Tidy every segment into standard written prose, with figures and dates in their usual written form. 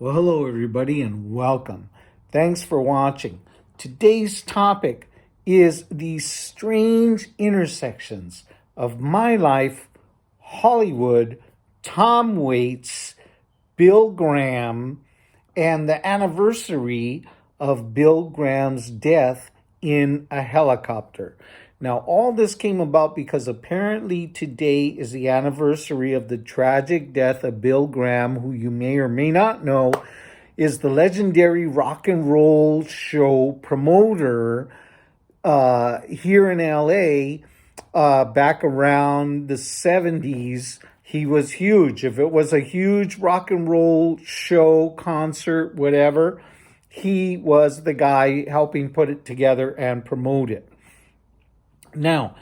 Well, hello, everybody, and welcome. Thanks for watching. Today's topic is the strange intersections of my life, Hollywood, Tom Waits, Bill Graham, and the anniversary of Bill Graham's death in a helicopter. Now, all this came about because apparently today is the anniversary of the tragic death of Bill Graham, who you may or may not know is the legendary rock and roll show promoter here in LA back around the 70s. He was huge. If it was a huge rock and roll show, concert, whatever, he was the guy helping put it together and promote it. Now,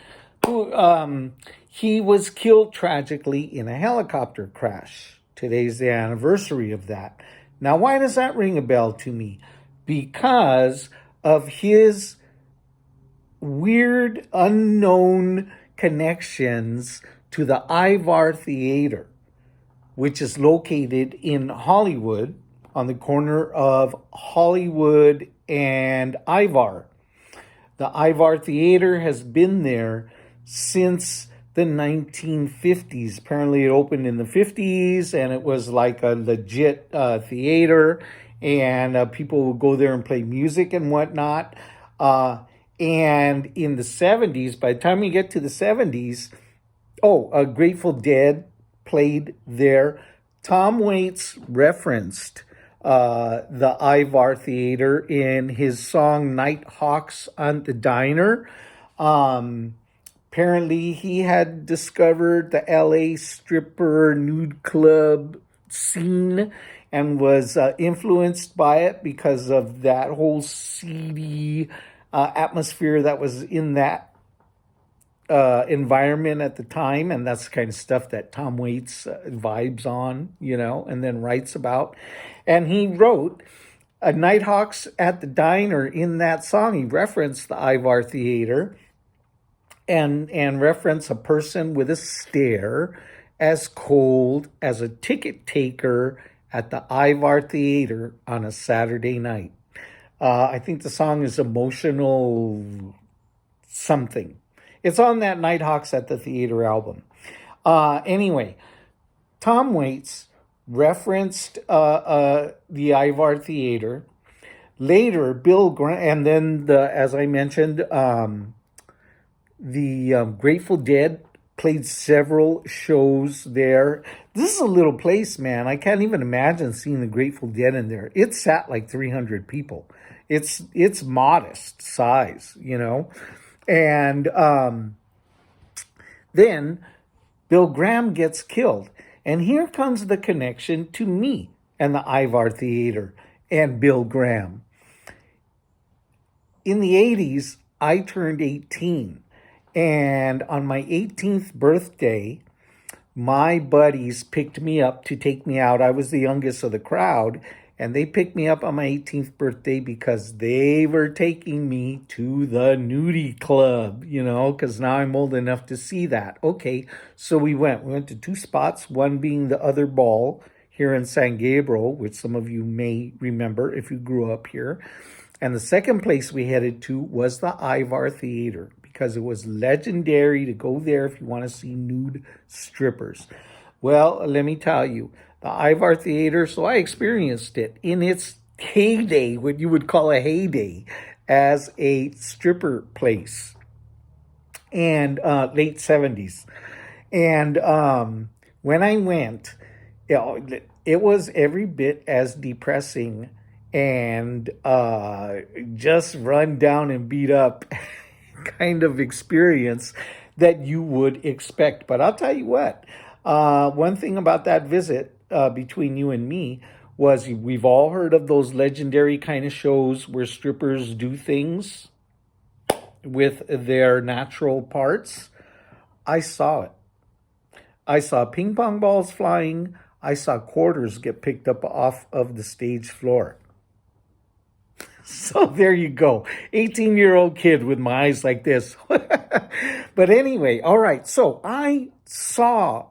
he was killed tragically in a helicopter crash. Today's the anniversary of that. Now, why does that ring a bell to me? Because of his weird, unknown connections to the Ivar Theater, which is located in Hollywood on the corner of Hollywood and Ivar. The Ivar Theater has been there since the 1950s. Apparently, it opened in the 50s, and it was like a legit theater, and people would go there and play music and whatnot. And in the 70s, by the time you get to the 70s, Grateful Dead played there. Tom Waits referenced the Ivar Theater in his song Nighthawks on the Diner. Apparently, he had discovered the LA stripper nude club scene and was influenced by it because of that whole seedy atmosphere that was in that environment at the time. And that's the kind of stuff that Tom Waits vibes on, and then writes about. And he wrote Nighthawks at the Diner in that song. He referenced the Ivar Theater and reference a person with a stare as cold as a ticket taker at the Ivar Theater on a Saturday night. I think the song is Emotional something. It's on that Nighthawks at the Theater album. Anyway, Tom Waits referenced the Ivar Theater. Later, Bill Graham, and then as I mentioned, the Grateful Dead played several shows there. This is a little place, man. I can't even imagine seeing the Grateful Dead in there. It sat like 300 people. It's modest size, And then Bill Graham gets killed. And here comes the connection to me and the Ivar Theater and Bill Graham. In the 80s, I turned 18. And on my 18th birthday, my buddies picked me up to take me out. I was the youngest of the crowd. And they picked me up on my 18th birthday because they were taking me to the Nude club, because now I'm old enough to see that. Okay, so we went. We went to two spots, one being the Other Ball here in San Gabriel, which some of you may remember if you grew up here. And the second place we headed to was the Ivar Theater because it was legendary to go there if you want to see nude strippers. Well, let me tell you, the Ivar Theater, so I experienced it in its heyday, what you would call a heyday, as a stripper place, and late 70s. And when I went, it was every bit as depressing and just run down and beat up kind of experience that you would expect. But I'll tell you what, one thing about that visit between you and me was we've all heard of those legendary kind of shows where strippers do things with their natural parts. I saw it. I saw ping pong balls flying. I saw quarters get picked up off of the stage floor. So there you go. 18-year-old kid with my eyes like this. But anyway, all right. So I saw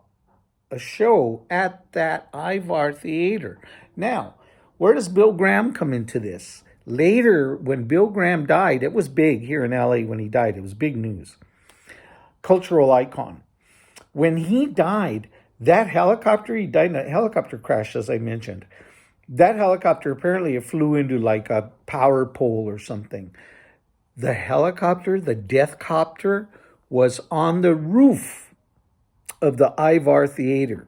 a show at that Ivar Theater. Now, Where does Bill Graham come into this? Later, when Bill Graham died, it was big here in LA when he died. It was big news. Cultural icon. When he died, he died in a helicopter crash, as I mentioned. That helicopter apparently it flew into like a power pole or something. The helicopter, the death copter, was on the roof of the Ivar Theater.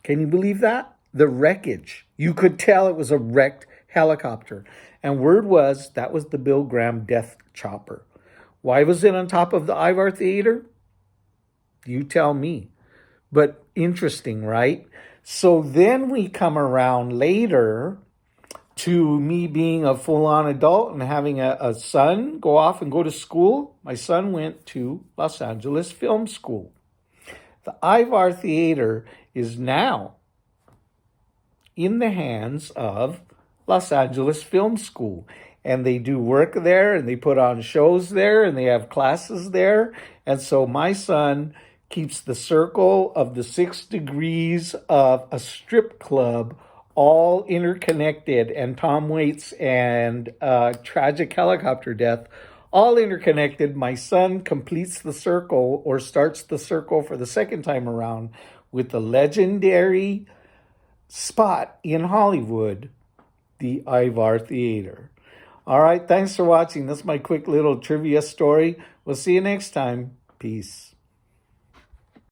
Can you believe that? The wreckage. You could tell it was a wrecked helicopter. And word was that was the Bill Graham death chopper. Why was it on top of the Ivar Theater? You tell me. But interesting, right? So then we come around later to me being a full-on adult and having a son go off and go to school. My son went to Los Angeles Film School. The Ivar Theater is now in the hands of Los Angeles Film School. And they do work there and they put on shows there and they have classes there. And so my son keeps the circle of the 6 degrees of a strip club all interconnected, and Tom Waits and tragic helicopter death all interconnected. My son completes the circle or starts the circle for the second time around with the legendary spot in Hollywood, the Ivar Theater. All right, thanks for watching. That's my quick little trivia story. We'll see you next time. Peace.